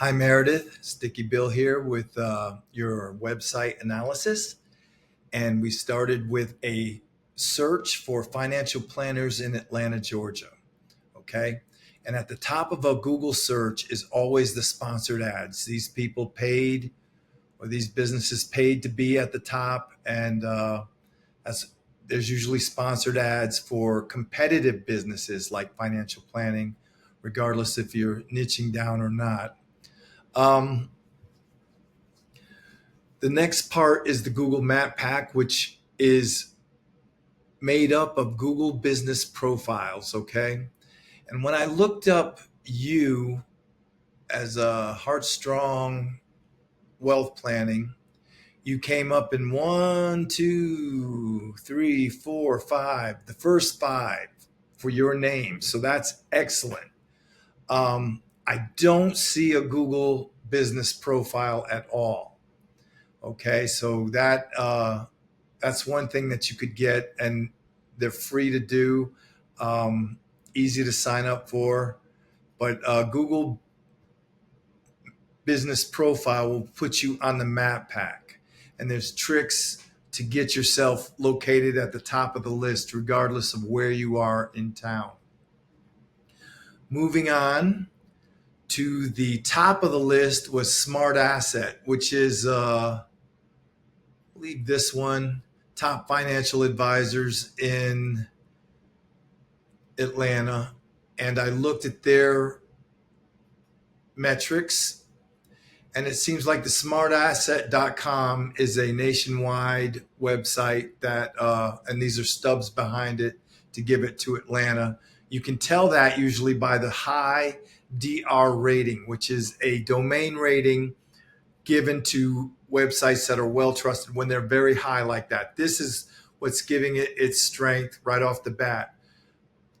Hi, Meredith. Sticky Bill here with your website analysis. And we started with a search for financial planners in Atlanta, Georgia. Okay. And at the top of a Google search is always the sponsored ads. These people paid or these businesses paid to be at the top. And that's, there's usually sponsored ads for competitive businesses like financial planning, regardless if you're niching down or not. Um, The next part is the Google Map Pack, which is made up of Google business profiles. Okay. And when I looked up you as a Heartstrong Wealth Planning, you came up in one, two, three, four, five, the first five for your name. So that's excellent. I don't see a Google business profile at all. Okay. So that's one thing that you could get, and they're free to do, um, easy to sign up for. But Google Business Profile will put you on the map pack, and there's tricks to get yourself located at the top of the list, regardless of where you are in town. Moving on to the top of the list was Smart Asset, which is, I believe this one, top financial advisors in Atlanta, and I looked at their metrics, and it seems like the smartasset.com is a nationwide website that, and these are stubs behind it to give it to Atlanta. You can tell that usually by the high DR rating, which is a domain rating given to websites that are well trusted when they're very high like that. This is what's giving it its strength right off the bat,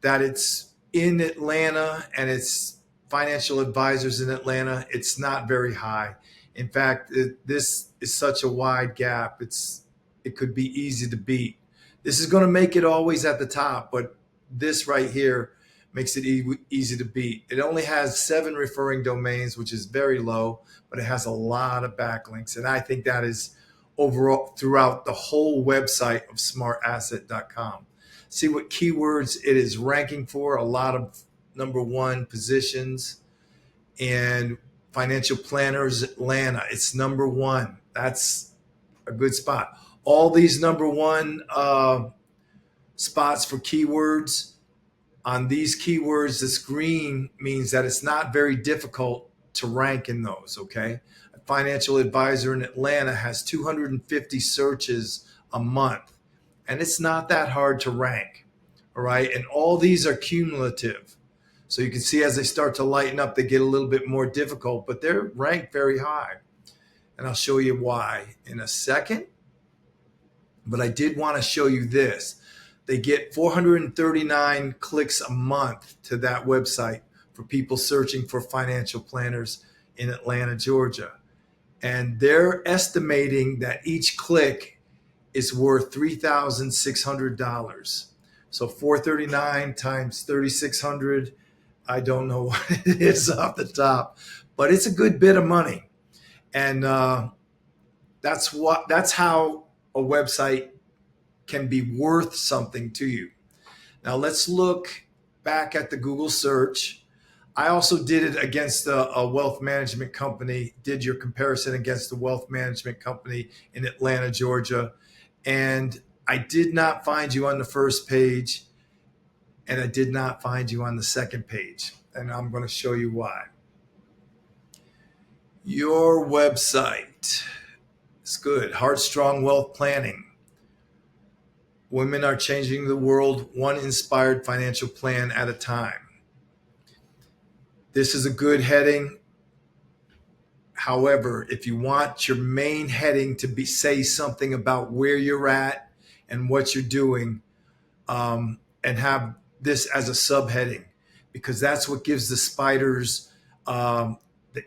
that it's in Atlanta and it's financial advisors in Atlanta. It's not very high. In fact, this is such a wide gap. It could be easy to beat. This is going to make it always at the top, but this right here makes it easy to beat. It only has 7 referring domains, which is very low, but it has a lot of backlinks, and I think that is overall throughout the whole website of smartasset.com. See what keywords it is ranking for, a lot of number one positions. And financial planners Atlanta, it's number one. That's a good spot. All these number one spots for keywords, on these keywords, this green means that it's not very difficult to rank in those. Okay. A financial advisor in Atlanta has 250 searches a month, and it's not that hard to rank. All right. And all these are cumulative. So you can see as they start to lighten up, they get a little bit more difficult, but they're ranked very high. And I'll show you why in a second. But I did want to show you this. They get 439 clicks a month to that website for people searching for financial planners in Atlanta, Georgia. And they're estimating that each click is worth $3,600. So 439 times 3,600, I don't know what it is off the top, but it's a good bit of money. And that's how a website can be worth something to you. Now let's look back at the Google search. I also did it against a wealth management company, did your comparison against the wealth management company in Atlanta, Georgia. And I did not find you on the first page, and I did not find you on the second page. And I'm going to show you why. Your website is good. Heartstrong Wealth Planning. Women are changing the world one inspired financial plan at a time. This is a good heading. However, if you want your main heading to be say something about where you're at and what you're doing, and have this as a subheading, because that's what gives the spiders, the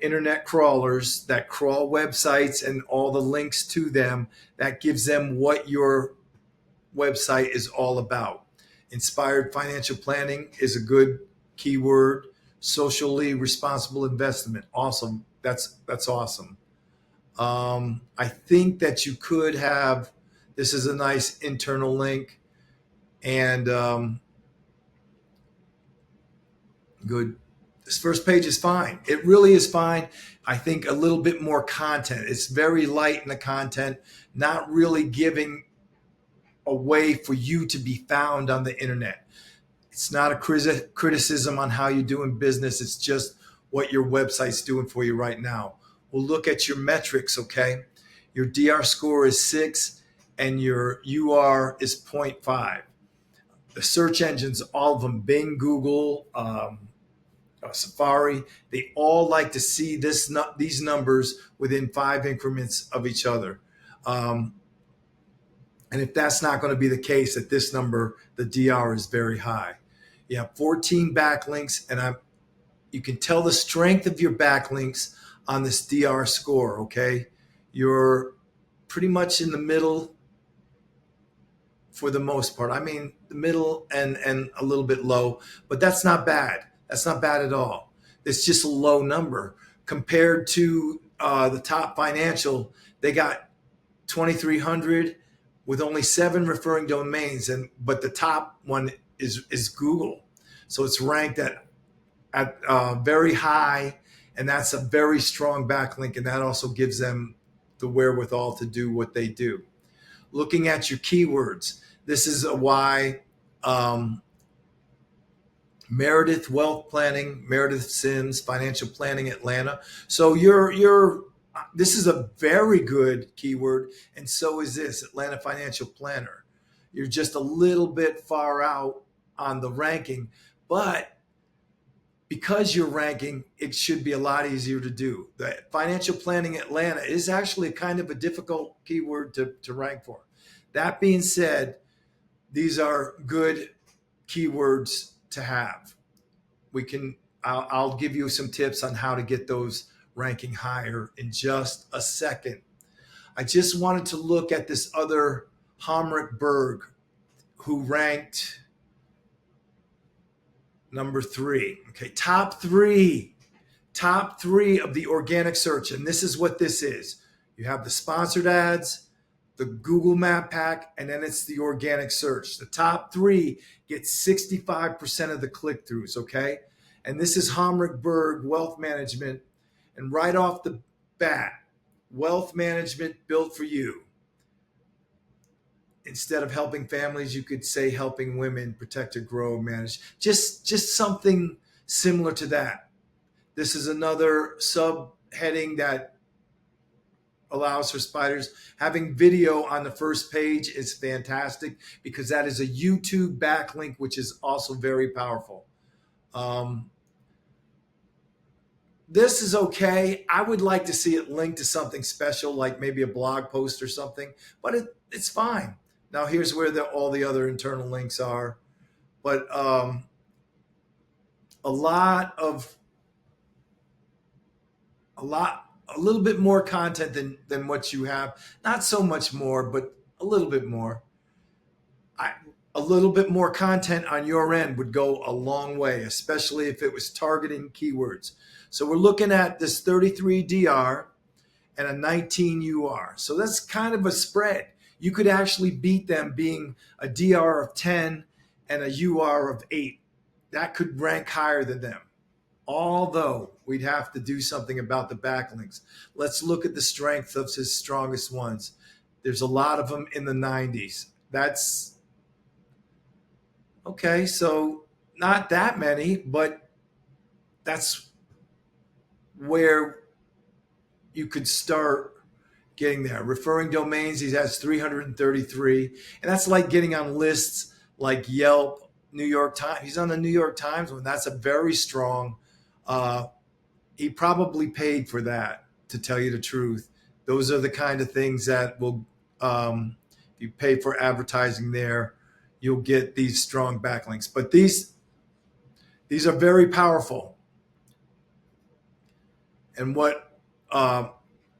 internet crawlers that crawl websites and all the links to them, that gives them what your website is all about. Inspired financial planning is a good keyword. Socially responsible investment, awesome, That's awesome. I think that you could have, this is a nice internal link, and good. This first page is fine. It really is fine. I think a little bit more content. It's very light in the content, not really giving a way for you to be found on the internet. It's not a criticism on how you're doing business. It's just what your website's doing for you right now. We'll look at your metrics, okay? Your DR score is 6 and your UR is 0.5. The search engines, all of them, Bing, Google, Safari, they all like to see these numbers within 5 increments of each other. And if that's not going to be the case, at this number, the DR is very high. You have 14 backlinks, and you can tell the strength of your backlinks on this DR score, okay? You're pretty much in the middle for the most part. I mean, the middle and a little bit low, but that's not bad. That's not bad at all. It's just a low number compared to the Top Financial. They got 2,300 with only 7 referring domains, but the top one is Google, so it's ranked at very high, and that's a very strong backlink, and that also gives them the wherewithal to do what they do. Looking at your keywords, this is why Meredith Wealth Planning, Meredith Sims Financial Planning Atlanta. So this is a very good keyword, and so is this Atlanta Financial Planner. You're just a little bit far out on the ranking, but because you're ranking, it should be a lot easier to do. The Financial Planning Atlanta is actually kind of a difficult keyword to rank for. That being said, these are good keywords to have. I'll give you some tips on how to get those ranking higher in just a second. I just wanted to look at this other Homerick Berg, who ranked number 3. Okay, top three of the organic search. And this is what this is. You have the sponsored ads, the Google Map Pack, and then it's the organic search. The top 3 get 65% of the click-throughs, okay? And this is Homerick Berg Wealth Management. And right off the bat, wealth management built for you. Instead of helping families, you could say helping women protect or grow, manage. Just something similar to that. This is another subheading that allows for spiders. Having video on the first page is fantastic because that is a YouTube backlink, which is also very powerful. This is okay. I would like to see it linked to something special, like maybe a blog post or something, but it's fine. Now here's where all the other internal links are, but a little bit more content than what you have. Not so much more, but a little bit more. A little bit more content on your end would go a long way, especially if it was targeting keywords. So we're looking at this 33 DR and a 19 UR. So that's kind of a spread. You could actually beat them being a DR of 10 and a UR of 8. That could rank higher than them. Although we'd have to do something about the backlinks. Let's look at the strength of his strongest ones. There's a lot of them in the 90s. That's okay. So not that many, but that's where you could start getting there. Referring domains, he has 333. And that's like getting on lists like Yelp, New York Times. He's on the New York Times one. That's a very strong. He probably paid for that, to tell you the truth. Those are the kind of things that will, if you pay for advertising there, you'll get these strong backlinks. But these are very powerful. And what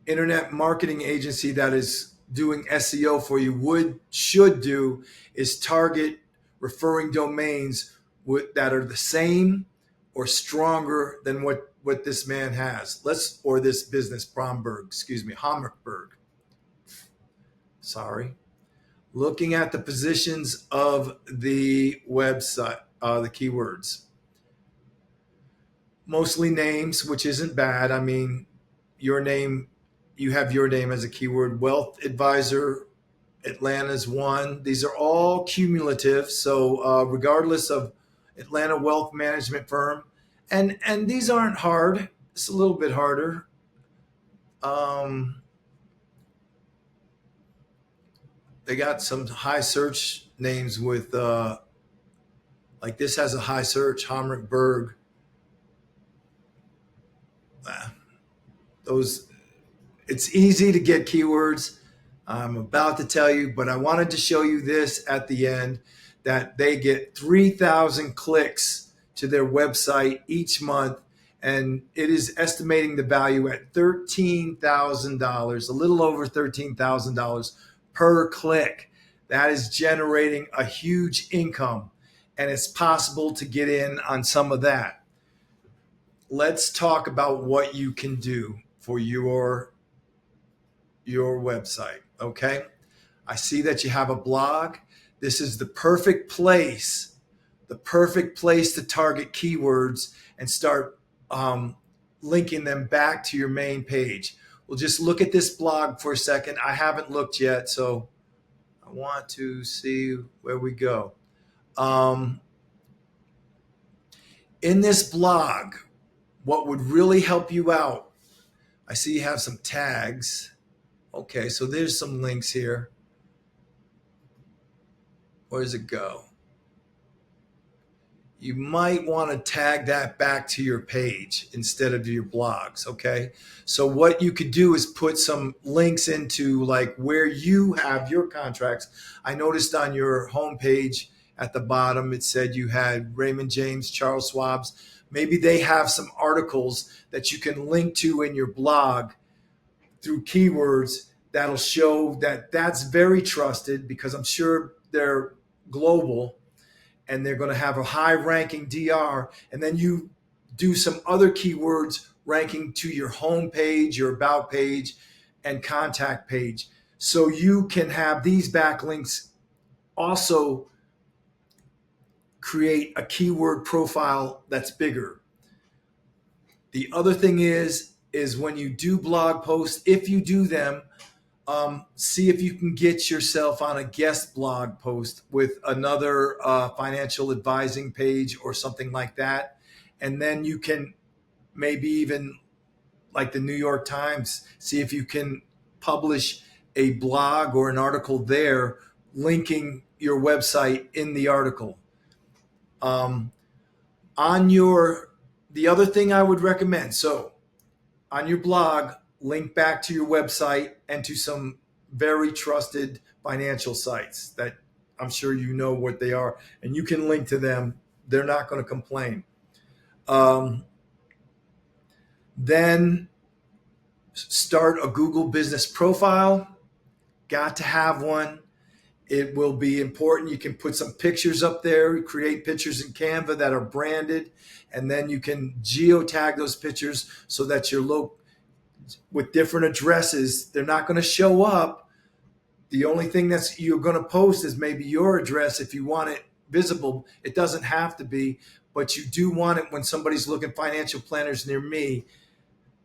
internet marketing agency that is doing SEO for you should do is target referring domains that are the same or stronger than what what this man has. Or this business, Bromberg, excuse me, Hammerberg. Sorry. Looking at the positions of the website, the keywords. Mostly names, which isn't bad. I mean, your name, you have your name as a keyword. Wealth advisor, Atlanta's one. These are all cumulative. So regardless of Atlanta wealth management firm, and these aren't hard. It's a little bit harder. They got some high search names with like this has a high search, Hammerberg. Those, it's easy to get keywords. I'm about to tell you, but I wanted to show you this at the end, that they get 3,000 clicks to their website each month, and it is estimating the value at $13,000, a little over $13,000 per click. That is generating a huge income, and it's possible to get in on some of that. Let's talk about what you can do for your website. Okay. I see that you have a blog. This is the perfect place to target keywords and start linking them back to your main page. We'll just look at this blog for a second. I haven't looked yet, so I want to see where we go. In this blog, what would really help you out, I see you have some tags. Okay, so there's some links here. Where does it go? You might want to tag that back to your page instead of your blogs, okay? So what you could do is put some links into like where you have your contracts. I noticed on your homepage at the bottom, it said you had Raymond James, Charles Schwab's. Maybe they have some articles that you can link to in your blog through keywords that'll show that that's very trusted, because I'm sure they're global and they're going to have a high ranking DR. And then you do some other keywords ranking to your home page, your about page, and contact page. So you can have these backlinks also create a keyword profile that's bigger. The other thing is when you do blog posts, if you do them, see if you can get yourself on a guest blog post with another financial advising page or something like that. And then you can maybe even, like the New York Times, see if you can publish a blog or an article there linking your website in the article. The other thing I would recommend, so on your blog, link back to your website and to some very trusted financial sites that I'm sure you know what they are, and you can link to them. They're not going to complain. Then start a Google business profile. Got to have one. It will be important. You can put some pictures up there, create pictures in Canva that are branded, and then you can geotag those pictures so that you're with different addresses. They're not going to show up. The only thing that's you're going to post is maybe your address if you want it visible. It doesn't have to be, but you do want it when somebody's looking financial planners near me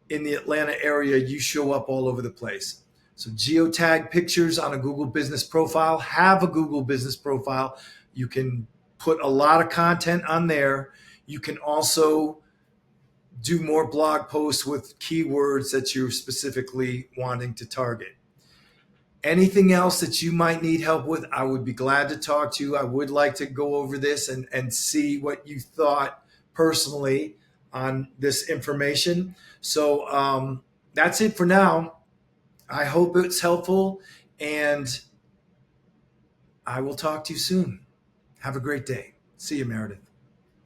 in the Atlanta area. You show up all over the place. So geotag pictures on a Google business profile. Have a Google business profile. You can put a lot of content on there. You can also do more blog posts with keywords that you're specifically wanting to target. Anything else that you might need help with, I would be glad to talk to you. I would like to go over this and see what you thought personally on this information. So that's it for now. I hope it's helpful, and I will talk to you soon. Have a great day. See you, Meredith.